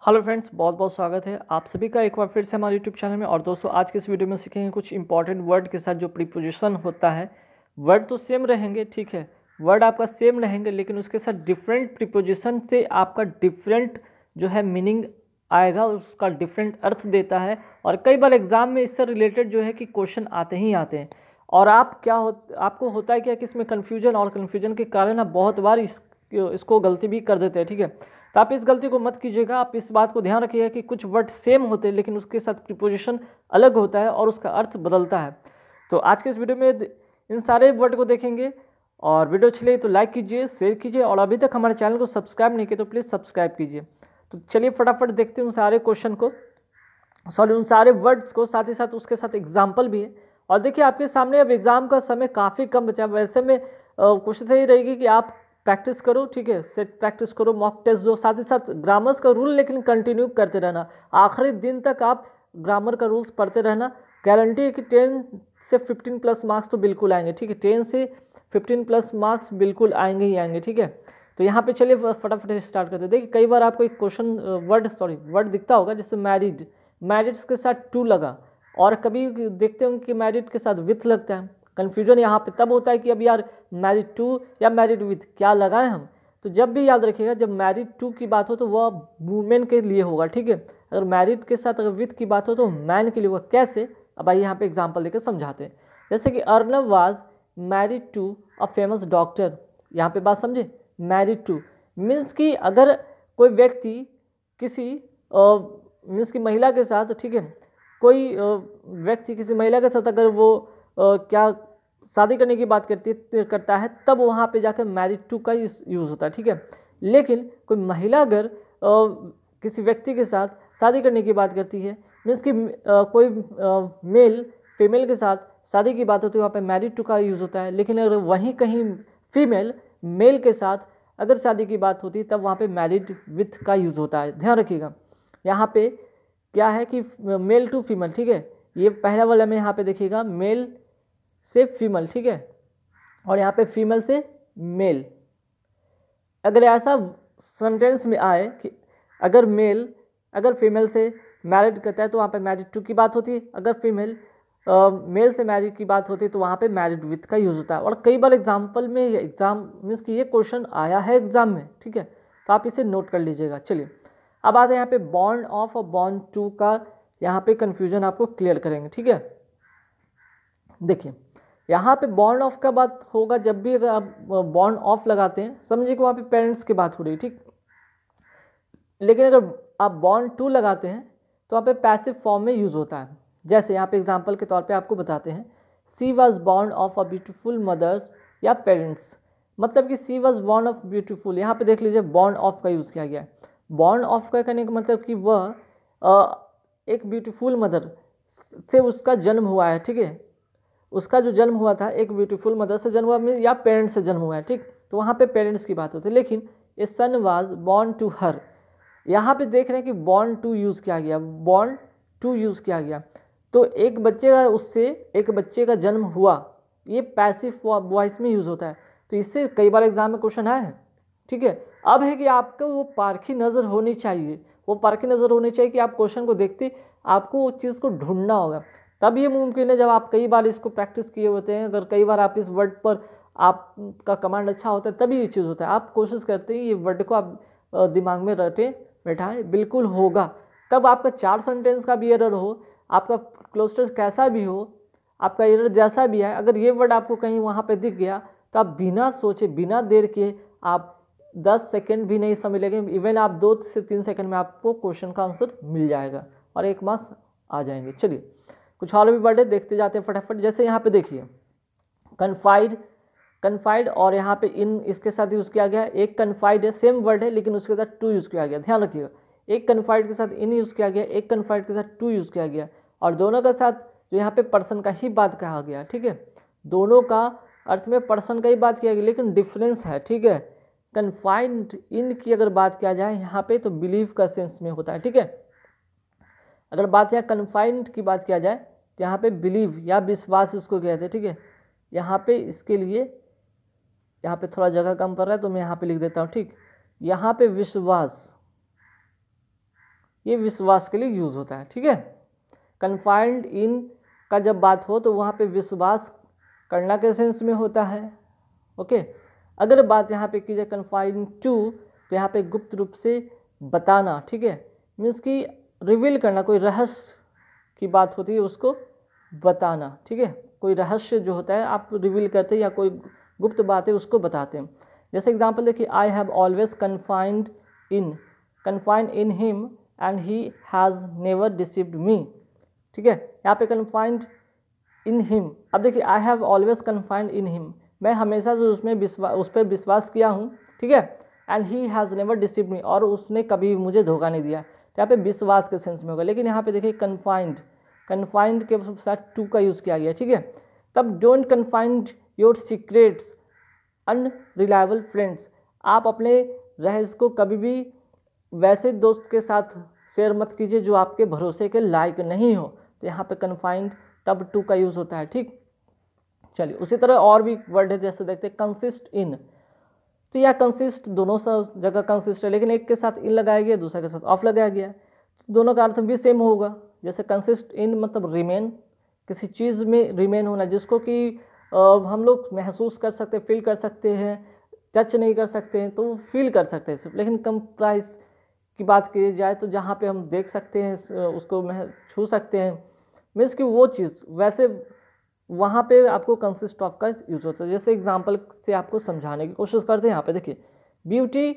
Hello friends, बहुत बहुत स्वागत है आप सभी का एक बार फिर से हमारे यूट्यूब चैनल में। और दोस्तों, आज के इस वीडियो में सीखेंगे कुछ इंपॉर्टेंट वर्ड के साथ जो प्रीपोजिशन होता है। वर्ड तो सेम रहेंगे, ठीक है, वर्ड आपका सेम रहेंगे, लेकिन उसके साथ डिफरेंट प्रीपोजिशन से आपका डिफरेंट जो है मीनिंग आएगा, उसका डिफरेंट अर्थ देता है। और कई बार एग्जाम में इससे रिलेटेड जो है कि क्वेश्चन आते ही आते हैं। और आपको होता है क्या कि इसमें कन्फ्यूजन, और कन्फ्यूजन के कारण आप बहुत बार इसको गलती भी कर देते हैं, ठीक है। तो आप इस गलती को मत कीजिएगा। आप इस बात को ध्यान रखिएगा कि कुछ वर्ड सेम होते हैं, लेकिन उसके साथ प्रीपोजिशन अलग होता है और उसका अर्थ बदलता है। तो आज के इस वीडियो में इन सारे वर्ड को देखेंगे। और वीडियो अच्छी लगी तो लाइक कीजिए, शेयर कीजिए, और अभी तक हमारे चैनल को सब्सक्राइब नहीं किया तो प्लीज़ सब्सक्राइब कीजिए। तो चलिए फटाफट देखते हैं उन सारे क्वेश्चन को, सॉरी उन सारे वर्ड्स को, साथ ही साथ उसके साथ एग्जाम्पल भी है। और देखिए आपके सामने अब एग्जाम का समय काफ़ी कम बचा है। वैसे में कोशिश यही रहेगी कि आप प्रैक्टिस करो, ठीक है, सेट प्रैक्टिस करो, मॉक टेस्ट दो, साथ ही साथ ग्रामर्स का रूल लेकिन कंटिन्यू करते रहना। आखिरी दिन तक आप ग्रामर का रूल्स पढ़ते रहना। गारंटी है कि 10 से 15 प्लस मार्क्स तो बिल्कुल आएंगे, ठीक है, 10 से 15 प्लस मार्क्स बिल्कुल आएंगे ही आएंगे, ठीक है। तो यहाँ पे चलिए फटाफट स्टार्ट करते हैं। देखिए कई बार आपको एक क्वेश्चन वर्ड दिखता होगा, जैसे मैरिड, मैरिड्स के साथ टू लगा, और कभी देखते होंगे कि मैरिड के साथ विथ लगता है। कन्फ्यूजन यहाँ पे तब होता है कि अब यार मैरिड टू या मैरिड विथ क्या लगाएं हम। तो जब भी याद रखिएगा, जब मैरिड टू की बात हो तो वह वुमेन के लिए होगा, ठीक है। अगर मैरिड के साथ अगर विथ की बात हो तो मैन के लिए होगा। कैसे, अब आइए यहाँ पे एग्जाम्पल देकर समझाते हैं। जैसे कि Arnab was married to a famous doctor. यहाँ पे बात समझे, मैरिड टू मीन्स कि अगर कोई व्यक्ति किसी मीन्स की महिला के साथ, ठीक है, कोई व्यक्ति किसी महिला के साथ अगर वो क्या शादी करने की बात करता है, तब वहाँ पे जाकर मैरिड टू का यूज़ होता है, ठीक है। लेकिन कोई महिला अगर किसी व्यक्ति के साथ शादी करने की बात करती है, मीन्स कि कोई मेल फीमेल के साथ शादी की बात होती है, वहाँ पे मैरिड टू का यूज़ होता है। लेकिन अगर वहीं कहीं फीमेल मेल के साथ अगर शादी की बात होती है, तब वहाँ पे मैरिड विथ का यूज़ होता है। ध्यान रखिएगा, यहाँ पे क्या है कि मेल टू फीमेल, ठीक है। ये पहला वाला में यहाँ पे देखिएगा मेल से फीमेल, ठीक है, और यहाँ पे फीमेल से मेल। अगर ऐसा सेंटेंस में आए कि अगर फीमेल से मैरिड करता है तो वहाँ पे मैरिड टू की बात होती है। अगर फीमेल मेल से मैरिड की बात होती है तो वहाँ पे मैरिड विथ का यूज़ होता है। और कई बार एग्जाम्पल में, एग्जाम मीन्स कि ये क्वेश्चन आया है एग्जाम में, ठीक है, तो आप इसे नोट कर लीजिएगा। चलिए अब आते हैं यहाँ पे बॉर्न ऑफ और बॉर्न टू का, यहाँ पे कन्फ्यूजन आपको क्लियर करेंगे, ठीक है। देखिए यहाँ पे बॉर्न ऑफ का बात होगा जब भी अगर आप बॉर्न ऑफ लगाते हैं, समझिए कि वहाँ पे पेरेंट्स की बात हो रही है, ठीक। लेकिन अगर आप बॉर्न टू लगाते हैं तो वहाँ पे पैसिव फॉर्म में यूज़ होता है। जैसे यहाँ पे एग्जांपल के तौर पे आपको बताते हैं, she was born of a beautiful mother या पेरेंट्स, मतलब कि she was born of beautiful. यहाँ पे देख लीजिए बॉर्न ऑफ का यूज़ किया गया है। बॉर्न ऑफ का कहने का मतलब कि वह एक ब्यूटीफुल मदर से उसका जन्म हुआ है, ठीक है, उसका जो जन्म हुआ था एक ब्यूटीफुल मदर से जन्म हुआ या पेरेंट्स से जन्म हुआ है, ठीक। तो वहाँ पे पेरेंट्स की बात होती है। लेकिन ए सन वाज बॉर्न टू हर, यहाँ पे देख रहे हैं कि बॉर्न टू यूज़ किया गया, बॉर्न टू यूज़ किया गया। तो एक बच्चे का, उससे एक बच्चे का जन्म हुआ, ये पैसिव वॉइस में यूज़ होता है। तो इससे कई बार एग्जाम में क्वेश्चन आया है, ठीक है। अब है कि आपको वो पारखी नज़र होनी चाहिए, वो पारखी नज़र होनी चाहिए कि आप क्वेश्चन को देखते आपको उस चीज़ को ढूंढना होगा। तब ये मुमकिन है जब आप कई बार इसको प्रैक्टिस किए होते हैं। अगर कई बार आप इस वर्ड पर आपका कमांड अच्छा होता है तभी ये चीज़ होता है। आप कोशिश करते हैं ये वर्ड को आप दिमाग में रटे बैठाए, बिल्कुल होगा। तब आपका 4 सेंटेंस का भी एरर हो, आपका क्लोस्टर कैसा भी हो, आपका एरर जैसा भी है, अगर ये वर्ड आपको कहीं वहाँ पे दिख गया तो आप बिना सोचे, बिना देर के आप 10 सेकंड भी नहीं समझ लेंगे, इवन आप 2 से 3 सेकंड में आपको क्वेश्चन का आंसर मिल जाएगा और 1 मार्क्स आ जाएंगे। चलिए कुछ और भी वर्ड है, देखते जाते हैं फटाफट। जैसे यहाँ पे देखिए कन्फाइड और यहाँ पे इन इसके साथ यूज़ किया गया है। एक कन्फाइड है, सेम वर्ड है, लेकिन उसके साथ टू यूज़ किया गया। ध्यान रखिएगा, एक कन्फाइड के साथ इन यूज़ किया गया, एक कन्फाइड के साथ टू यूज़ किया गया, और दोनों के साथ जो यहाँ पे पर्सन का ही बात कहा गया, ठीक है। दोनों का अर्थ में पर्सन का ही बात किया गया, लेकिन डिफरेंस है, ठीक है। कन्फाइंड इन की अगर बात किया जाए यहाँ पे तो बिलीव का सेंस में होता है, ठीक है। अगर बात यहाँ कन्फाइंड की बात किया जाए तो यहाँ पे बिलीव या विश्वास इसको कहते हैं, ठीक है। यहाँ पे इसके लिए यहाँ पे थोड़ा जगह कम पड़ रहा है तो मैं यहाँ पे लिख देता हूँ, ठीक। यहाँ पे विश्वास, ये विश्वास के लिए यूज़ होता है, ठीक है। कन्फाइंड इन का जब बात हो तो वहाँ पे विश्वास करना के सेंस में होता है, ओके। अगर बात यहाँ पे की जाए कन्फाइंड टू, तो यहाँ पे गुप्त रूप से बताना, ठीक है, मीन्स कि रिवील करना, कोई रहस्य की बात होती है उसको बताना, ठीक है। कोई रहस्य जो होता है आप रिवील करते हैं या कोई गुप्त बात है उसको बताते हैं। जैसे एग्जांपल देखिए, I have always confined in him and he has never deceived me, ठीक है। यहाँ पे कन्फाइंड इन हिम, अब देखिए I have always confined in him, मैं हमेशा से उस पर विश्वास किया हूँ, ठीक है। And he has never deceived me, और उसने कभी मुझे धोखा नहीं दिया। तो यहाँ पे विश्वास के सेंस में होगा। लेकिन यहाँ पे देखिए कन्फाइंड के साथ टू का यूज़ किया गया, ठीक है। तब don't confined your secrets unreliable friends, आप अपने रहस्य को कभी भी वैसे दोस्त के साथ शेयर मत कीजिए जो आपके भरोसे के लायक नहीं हो। तो यहाँ पे कन्फाइंड तब टू का यूज़ होता है, ठीक। चलिए उसी तरह और भी वर्ड है, जैसे देखते हैं कंसिस्ट इन, तो यह कंसिस्ट दोनों जगह कंसिस्ट है, लेकिन एक के साथ इन लगाया गया, दूसरे के साथ ऑफ लगाया गया, दोनों का अर्थ भी सेम होगा। जैसे कंसिस्ट इन मतलब रिमेन, किसी चीज़ में रिमेन होना, जिसको कि हम लोग महसूस कर सकते हैं, फील कर सकते हैं, टच नहीं कर सकते हैं तो फील कर सकते हैं सिर्फ। लेकिन कंप्राइज की बात की जाए तो जहाँ पे हम देख सकते हैं, उसको छू सकते हैं, मीन्स कि वो चीज़, वैसे वहाँ पे आपको कंसिस्ट ऑफ का यूज होता है। जैसे एग्जांपल से आपको समझाने की कोशिश करते हैं। यहाँ पे देखिए, beauty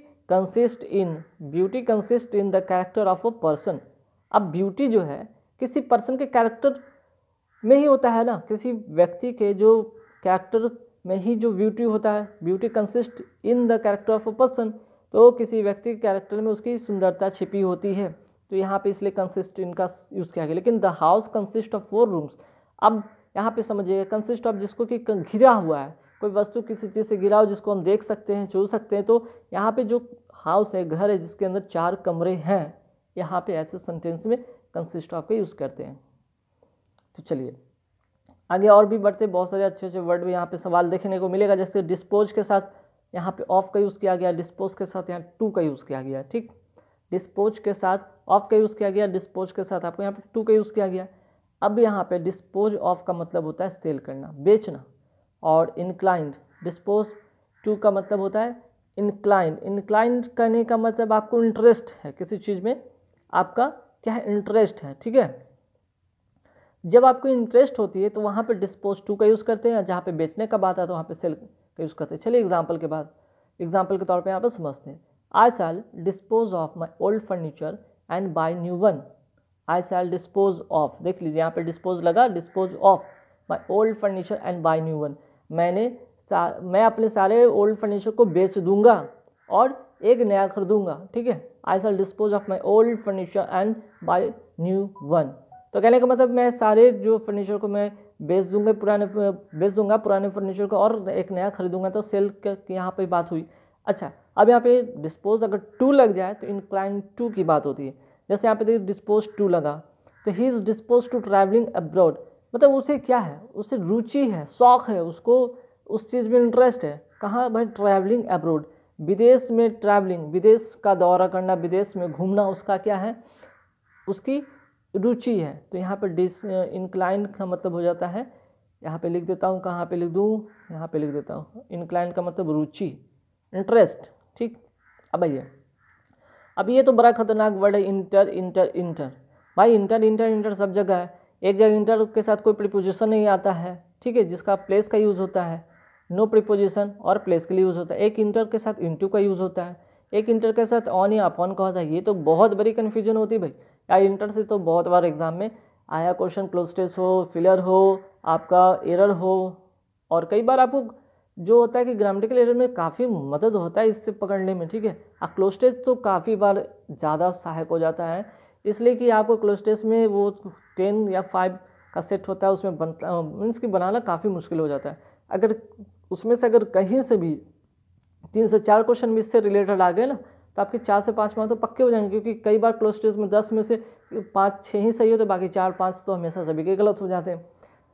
consist in the character of a person. अब ब्यूटी जो है किसी पर्सन के कैरेक्टर में ही होता है ना, किसी व्यक्ति के जो कैरेक्टर में ही जो ब्यूटी होता है। Beauty consist in the character of a person, तो किसी व्यक्ति के कैरेक्टर में उसकी सुंदरता छिपी होती है। तो यहाँ पे इसलिए कंसिस्ट इन का यूज़ किया गया। लेकिन the house consist of 4 rooms, अब यहाँ पे समझिएगा कंसिस्ट ऑफ जिसको कि घिरा हुआ है, कोई वस्तु किसी चीज़ से घिरा हो जिसको हम देख सकते हैं, छू सकते हैं। तो यहाँ पे जो हाउस है, घर है, जिसके अंदर 4 कमरे हैं, यहाँ पे ऐसे सेंटेंस में कंसिस्ट ऑफ का यूज़ करते हैं। तो चलिए आगे और भी बढ़ते, बहुत सारे अच्छे अच्छे वर्ड भी यहाँ पे सवाल देखने को मिलेगा। जैसे डिस्पोज के साथ यहाँ पे ऑफ का यूज़ किया गया, डिस्पोज के साथ यहाँ टू का यूज़ किया गया, ठीक। डिस्पोज के साथ ऑफ का यूज़ किया गया, डिस्पोज के साथ आपको यहाँ पे टू का यूज़ किया गया। अब यहाँ पे डिस्पोज ऑफ का मतलब होता है सेल करना, बेचना। और इंक्लाइंड, डिस्पोज टू का मतलब होता है इंक्लाइंड करने का मतलब आपको इंटरेस्ट है किसी चीज़ में, आपका क्या है, इंटरेस्ट है, ठीक है। जब आपको इंटरेस्ट होती है तो वहाँ पे डिस्पोज टू का यूज़ करते हैं, जहाँ पे बेचने का बात है तो वहाँ पे सेल का यूज़ करते हैं। चलिए एग्जाम्पल के तौर पे यहाँ पे समझते हैं। I shall dispose of my old furniture and buy new one. I shall dispose of, देख लीजिए यहाँ पे डिस्पोज लगा, dispose of my old furniture and buy new one. मैं अपने सारे ओल्ड फर्नीचर को बेच दूंगा और एक नया खरीदूंगा, ठीक है। I shall dispose of my old furniture and buy new one, तो कहने का मतलब मैं सारे जो फर्नीचर को मैं बेच दूंगा पुराने फर्नीचर को और एक नया खरीदूंगा। तो सेल की यहाँ पे बात हुई। अच्छा, अब यहाँ पे डिस्पोज अगर टू लग जाए तो इंक्लाइन टू की बात होती है। जैसे यहाँ पे देखिए डिस्पोज टू लगा, तो he is dispose to travelling abroad, मतलब उसे क्या है, उसे रुचि है, शौक है, उसको उस चीज़ में इंटरेस्ट है। कहाँ भाई, ट्रैवलिंग अब्रॉड, विदेश में ट्रैवलिंग, विदेश का दौरा करना, विदेश में घूमना, उसका क्या है, उसकी रुचि है। तो यहाँ पर इंक्लाइन का मतलब हो जाता है, यहाँ पे लिख देता हूँ, कहाँ पे लिख दूँ, यहाँ पे लिख देता हूँ। इंक्लाइन का मतलब रुचि, इंटरेस्ट, ठीक। अब ये तो बड़ा खतरनाक वर्ड है, इंटर। भाई इंटर सब जगह है। एक जगह इंटर के साथ कोई प्रीपोजिशन नहीं आता है, ठीक है, जिसका प्लेस का यूज़ होता है। नो प्रीपोजिशन और प्लेस के लिए यूज़ होता है। एक इंटर के साथ इनटू का यूज़ होता है, एक इंटर के साथ ऑन या अपॉन का होता है। ये तो बहुत बड़ी कन्फ्यूजन होती है भाई। या इंटर से तो बहुत बार एग्जाम में आया क्वेश्चन, क्लोज हो, फिलर हो, आपका एरर हो, और कई बार आपको जो होता है कि ग्रामेटिकल एरर में काफ़ी मदद होता है इससे पकड़ने में, ठीक है। क्लोज टेस्ट तो काफ़ी बार ज़्यादा सहायक हो जाता है, इसलिए कि आपको क्लोज टेस्ट में वो 10 या 5 का सेट होता है, उसमें मीन्स कि बनाना काफ़ी मुश्किल हो जाता है। अगर उसमें से अगर कहीं से भी 3 से 4 क्वेश्चन भी इससे रिलेटेड आ गए ना, तो आपके 4 से 5 मार्क्स तो पक्के हो जाएंगे, क्योंकि कई बार क्लोज टेस्ट में 10 में से 5-6 ही सही होते, बाकी 4-5 तो हमेशा सभी के गलत हो जाते हैं।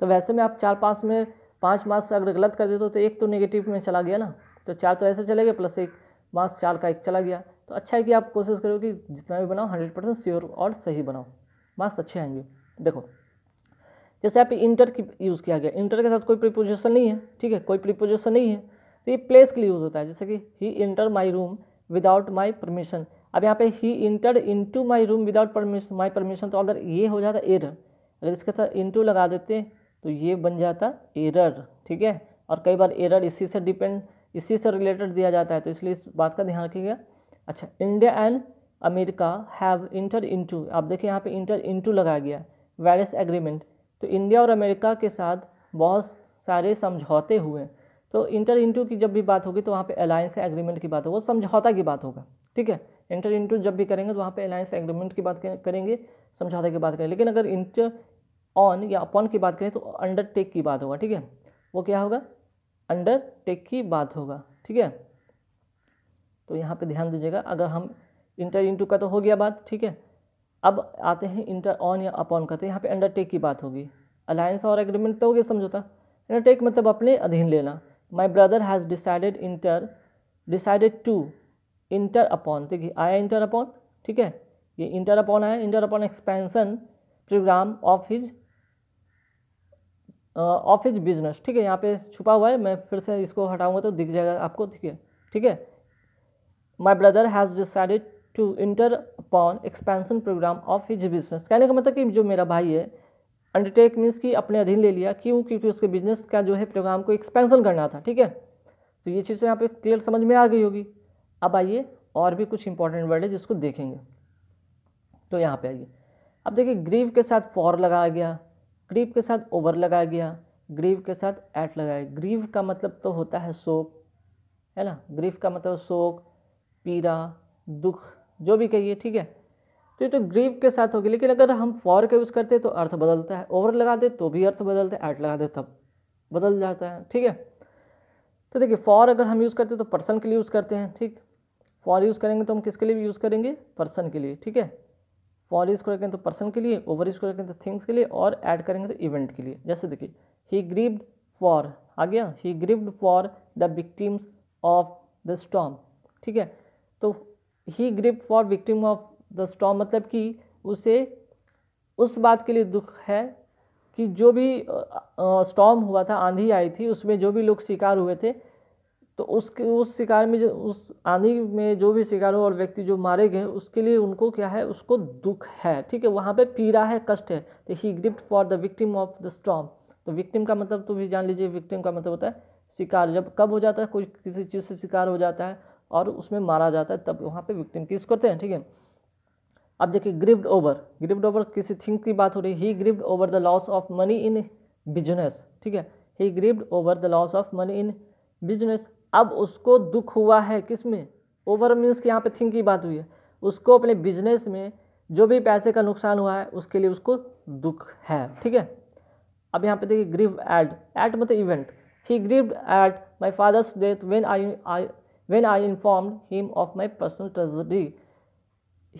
तो वैसे में आप 4-5 में 5 मार्क्स अगर गलत कर देते हो तो एक तो नेगेटिव में चला गया ना, तो 4 तो ऐसे चले गए, प्लस 1 मार्क्स 4 का 1 चला गया। तो अच्छा है कि आप कोशिश करो कि जितना भी बनाओ 100% श्योर और सही बनाओ, मार्क्स अच्छे आएंगे। देखो जैसे आप इंटर की यूज़ किया गया, इंटर के साथ कोई प्रीपोजिशन नहीं है, ठीक है, कोई प्रीपोजिशन नहीं है, तो ये प्लेस के लिए यूज़ होता है। जैसे कि he enter my room without my permission. अब यहाँ पे he enter into my room without permission, my permission, तो अगर ये हो जाता एरर, अगर इसके साथ इनटू लगा देते तो ये बन जाता एरर, ठीक है। और कई बार एरर इसी से रिलेटेड दिया जाता है, तो इसलिए इस बात का ध्यान रखिएगा। अच्छा, India and America have inter into, आप देखिए यहाँ पे इंटर इनटू लगाया गया वेरियस एग्रीमेंट, तो इंडिया और अमेरिका के साथ बहुत सारे समझौते हुए। तो इंटर इनटू की जब भी बात होगी तो वहाँ पे अलायंस एग्रीमेंट की बात होगा, समझौता की बात होगा, ठीक है। इंटर इनटू जब भी करेंगे तो वहाँ पे अलायंस एग्रीमेंट की बात करेंगे, समझौते की बात करेंगे। लेकिन अगर इंटर ऑन या अपॉन की बात करें तो अंडरटेक की बात होगा, ठीक है। वो क्या होगा, अंडरटेक की बात होगा, ठीक है। तो यहाँ पे ध्यान दीजिएगा, अगर हम इंटर इनटू का तो हो गया बात, ठीक है। अब आते हैं इंटर ऑन या अपॉन का, तो यहाँ पे अंडरटेक की बात होगी। अलायंस और एग्रीमेंट तो हो गया समझौता, अंडरटेक मतलब अपने अधीन लेना। My brother has decided to enter upon, देखिए आया इंटर अपॉन, ठीक है, ये इंटर अपॉन आया, enter upon expansion programme of his business, ठीक है। यहाँ पे छुपा हुआ है, मैं फिर से इसको हटाऊंगा तो दिख जाएगा आपको, ठीक है। My brother has decided to enter upon expansion programme of his business. कहने का मतलब कि जो मेरा भाई है, अंडरटेक मीन्स कि अपने अधीन ले लिया, क्यों, क्योंकि उसके बिजनेस का जो है प्रोग्राम को एक्सपेंशन करना था, ठीक है। तो ये चीज़ यहाँ पे क्लियर समझ में आ गई होगी। अब आइए और भी कुछ इंपॉर्टेंट वर्ड है जिसको देखेंगे। तो यहाँ पे आइए, अब देखिए ग्रीव के साथ फॉर लगाया गया, ग्रीव के साथ ओवर लगाया गया, ग्रीव के साथ एट लगाया। ग्रीव का मतलब तो होता है शोक, है ना, ग्रीव का मतलब शोक, पीड़ा, दुख, जो भी कहिए, ठीक है। तो ये तो ग्रीव के साथ होगी। लेकिन अगर हम फॉर का यूज़ करते तो अर्थ बदलता है, ओवर लगा दे तो भी अर्थ बदलता है, एट लगा दे तब बदल जाता है, ठीक है। तो देखिए फॉर अगर हम यूज़ करते तो पर्सन के लिए यूज़ करते हैं, ठीक। फॉर यूज़ करेंगे तो हम किसके लिए भी यूज़ करेंगे, पर्सन के लिए, ठीक है। फॉर यूज़ करेंगे तो पर्सन के लिए, ओवर यूज़ करेंगे तो थिंग्स के लिए, और ऐड करेंगे तो इवेंट के लिए। जैसे देखिए ही ग्रीव्ड फॉर, आ गया, he grieved for the victims of the storm, ठीक है। तो he grieved for victim of the storm मतलब कि उसे उस बात के लिए दुख है कि जो भी स्टॉर्म हुआ था, आंधी आई थी, उसमें जो भी लोग शिकार हुए थे, तो उस शिकार में जो उस आंधी में जो भी शिकार हुआ और व्यक्ति जो मारे गए, उसके लिए उनको क्या है, उसको दुख है, ठीक है। वहाँ पे पीड़ा है, कष्ट है। तो he grieved for the victim of the storm, तो विक्टिम का मतलब तो भी जान लीजिए, विक्टिम का मतलब होता है शिकार। जब कब हो जाता है, कोई किसी चीज़ से शिकार हो जाता है और उसमें मारा जाता है, तब वहाँ पे विक्टिम की यूज़ करते हैं, ठीक है। अब देखिए ग्रिप्ड ओवर किसी थिंग की बात हो रही है। He grieved over the loss of money in business, ठीक है। He grieved over the loss of money in business. अब उसको दुख हुआ है किस में, ओवर मीन्स कि यहाँ पे थिंग की बात हुई है, उसको अपने बिजनेस में जो भी पैसे का नुकसान हुआ है उसके लिए उसको दुख है, ठीक है। अब यहाँ पे देखिए ग्रीव एट मतलब event. He grieved at my father's death when I informed him of my personal tragedy.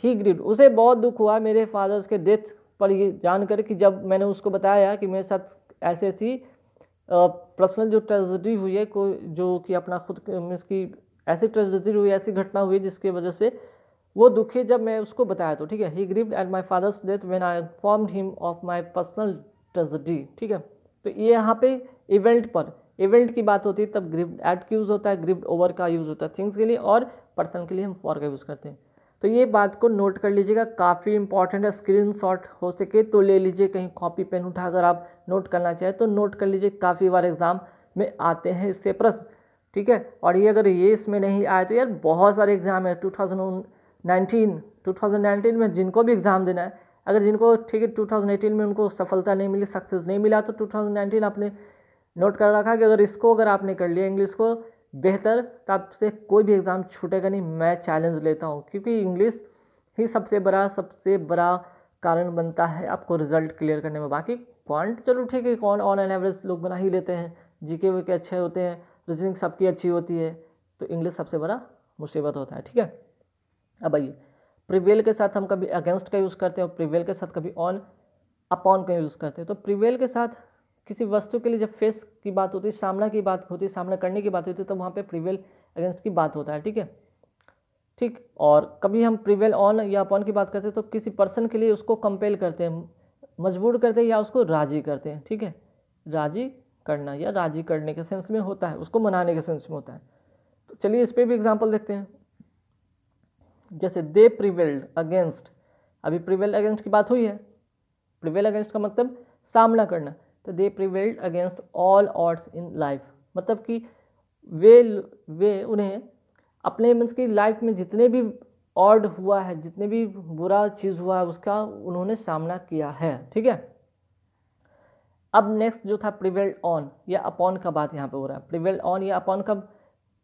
He grieved, उसे बहुत दुख हुआ मेरे फादर्स के डेथ पर ये जानकर कि जब मैंने उसको बताया कि मेरे साथ ऐसी ऐसी पर्सनल जो ट्रेजेडी हुई है, कोई जो कि अपना खुद मीन्स की ऐसी ट्रेजेडी हुई, ऐसी घटना हुई जिसकी वजह से वो दुखी, जब मैं उसको बताया तो, ठीक है। He grieved at my father's death when I informed him of my personal tragedy, ठीक है। तो ये यहाँ पे इवेंट पर, इवेंट की बात होती है तब ग्रीव्ड एट का यूज़ होता है, ग्रीव्ड ओवर का यूज़ होता है थिंग्स के लिए, और पर्सन के लिए हम फॉर का यूज़ करते हैं। तो ये बात को नोट कर लीजिएगा, काफ़ी इंपॉर्टेंट है। स्क्रीनशॉट हो सके तो ले लीजिए, कहीं कॉपी पेन उठाकर आप नोट करना चाहें तो नोट कर लीजिए, काफ़ी बार एग्जाम में आते हैं इससे प्रश्न, ठीक है। और ये अगर ये इसमें नहीं आए तो यार बहुत सारे एग्जाम है 2019 में जिनको भी एग्ज़ाम देना है, अगर जिनको ठीक है 2018 में उनको सफलता नहीं मिली, सक्सेस नहीं मिला, तो 2019 आपने नोट कर रखा कि अगर आपने कर लिया इंग्लिश को बेहतर, तब से कोई भी एग्ज़ाम छूटेगा नहीं। मैं चैलेंज लेता हूँ, क्योंकि इंग्लिश ही सबसे बड़ा कारण बनता है आपको रिजल्ट क्लियर करने में। बाकी पॉइंट चलो ठीक है, कौन ऑन एन एवरेज लोग बना ही लेते हैं, जीके वीके अच्छे होते हैं, रीजनिंग सबकी अच्छी होती है, तो इंग्लिश सबसे बड़ा मुसीबत होता है, ठीक है। अब आइए, प्रिवेल के साथ हम कभी अगेंस्ट का यूज़ करते हैं और प्रिवेल के साथ कभी ऑन अपॉन का यूज़ करते हैं। तो प्रिवेल के साथ किसी वस्तु के लिए जब फेस की बात होती है, सामना की बात होती है, सामना करने की बात होती है, तो वहाँ पे प्रिवेल अगेंस्ट की बात होता है, ठीक है। ठीक। और कभी हम प्रिवेल ऑन या अपॉन की बात करते हैं तो किसी पर्सन के लिए उसको कंपेल करते हैं, मजबूर करते हैं या उसको राजी करते हैं, ठीक है। राजी करना या राजी करने के सेंस में होता है, उसको मनाने के सेंस में होता है। तो चलिए इस पर भी एग्जाम्पल देखते हैं। जैसे दे प्रिवेल्ड अगेंस्ट, अभी प्रिवेल अगेंस्ट की बात हुई है। प्रिवेल अगेंस्ट का मतलब सामना करना, तो they prevailed against all odds in life, मतलब कि वे उन्हें अपने मीन्स की लाइफ में जितने भी ऑड हुआ है, जितने भी बुरा चीज़ हुआ है उसका उन्होंने सामना किया है, ठीक है। अब नेक्स्ट जो था प्रिवेल्ड ऑन या अपॉन का बात यहाँ पे हो रहा है। प्रिवेल्ड ऑन या अपॉन का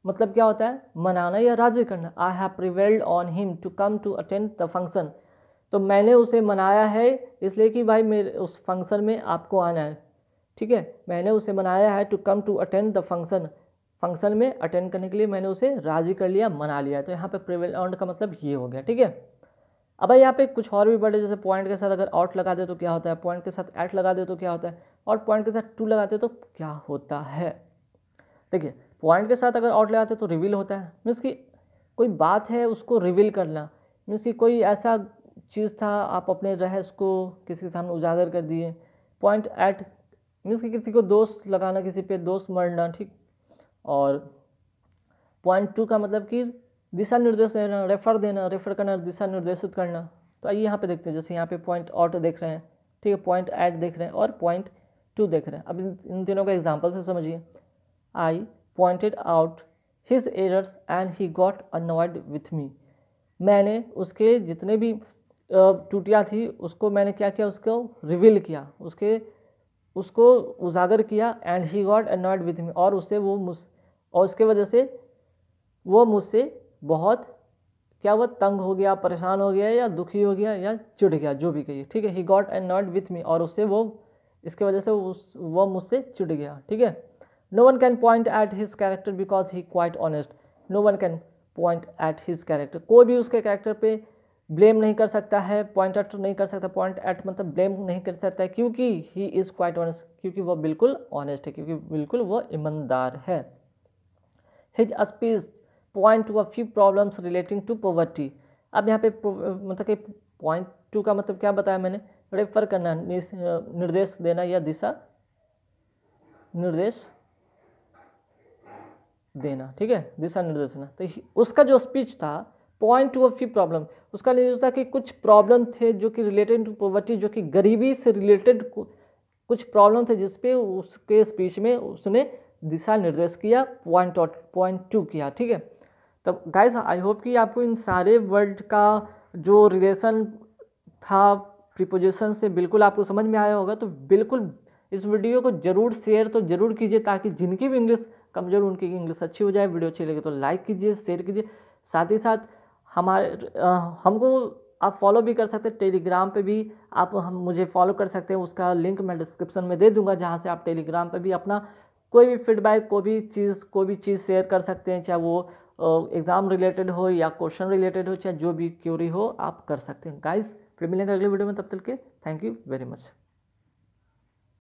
मतलब क्या होता है, मनाना या राजी करना। I have prevailed on him to come to attend the function, तो मैंने उसे मनाया है इसलिए कि भाई मेरे उस फंक्शन में आपको आना है, ठीक है। मैंने उसे मनाया है to come to attend the function, function में अटेंड करने के लिए मैंने उसे राजी कर लिया, मना लिया। तो यहाँ पे प्रिवेल ऑन का मतलब ये हो गया, ठीक है। अब यहाँ पे कुछ और भी वर्ड है, जैसे पॉइंट के साथ अगर आउट लगा दे तो क्या होता है, पॉइंट के साथ एट लगा दे तो क्या होता है, और पॉइंट के साथ टू लगाते तो क्या होता है। देखिए पॉइंट के साथ अगर आउट लगाते तो रिवील होता है, मीन्स कि कोई बात है उसको रिवील करना, मीन्स कि कोई ऐसा चीज़ था आप अपने रहस्य को किसी के सामने उजागर कर दिए। पॉइंट एट मीन्स कि किसी को दोष लगाना, किसी पे दोष मरना, ठीक। और पॉइंट टू का मतलब कि दिशा निर्देश देना, रेफर देना, रेफर करना, दिशा निर्देशित करना। तो आइए यहाँ पे देखते हैं, जैसे यहाँ पे पॉइंट आउट देख रहे हैं, ठीक है, पॉइंट एट देख रहे हैं और पॉइंट टू देख रहे हैं। अब इन तीनों का एग्जाम्पल से समझिए। आई pointed out his errors and he got annoyed with me, मैंने उसके जितने भी त्रुटियाँ थी उसको मैंने क्या किया, उसको रिवील किया, उसको उजागर किया। And he got annoyed with me, और और उसके वजह से वो मुझसे बहुत क्या हुआ, तंग हो गया, परेशान हो गया या दुखी हो गया या चिढ़ गया, जो भी कहिए, ठीक है। He got annoyed with me, और उससे इसके वजह से वो मुझसे चिढ़ गया, ठीक है। No one can point at his character because he quite honest, no one can point at his character, कोई भी उसके कैरेक्टर पे ब्लेम नहीं कर सकता है, पॉइंट आउट नहीं कर सकता, पॉइंट एट मतलब ब्लेम नहीं कर सकता है, क्योंकि ही इज़ क्वाइट ऑनेस्ट, क्योंकि वह बिल्कुल ऑनेस्ट है, क्योंकि बिल्कुल वह ईमानदार है। His speech point to a few problems relating to poverty, अब यहाँ पे मतलब कि पॉइंट टू का मतलब क्या बताया मैंने, रेफर करना, निर्देश देना या दिशा निर्देश देना, ठीक है, दिशा निर्देश देना। तो उसका जो स्पीच था point to a few problem, उसका न्यूज़ था कि कुछ प्रॉब्लम थे जो कि रिलेटेड टू पॉवर्टी, जो कि गरीबी से रिलेटेड कुछ प्रॉब्लम थे जिसपे उसके स्पीच में उसने दिशा निर्देश किया, पॉइंट टू किया, ठीक है। तब गाइस आई होप कि आपको इन सारे वर्ड का जो रिलेशन था प्रीपोजिशन से बिल्कुल आपको समझ में आया होगा। तो बिल्कुल इस वीडियो को जरूर शेयर तो जरूर कीजिए, ताकि जिनकी भी इंग्लिश कमजोर उनकी इंग्लिश अच्छी हो जाए। वीडियो अच्छी लगे तो लाइक कीजिए, शेयर कीजिए, साथ ही साथ हमको आप फॉलो भी कर सकते हैं। टेलीग्राम पे भी आप मुझे फॉलो कर सकते हैं, उसका लिंक मैं डिस्क्रिप्शन में दे दूंगा, जहाँ से आप टेलीग्राम पे भी अपना कोई भी फीडबैक, कोई भी चीज़ शेयर कर सकते हैं, चाहे वो एग्ज़ाम रिलेटेड हो या क्वेश्चन रिलेटेड हो, चाहे जो भी क्यूरी हो आप कर सकते हैं। गाइस फिर मिलेंगे अगले वीडियो में, तब तक के थैंक यू वेरी मच।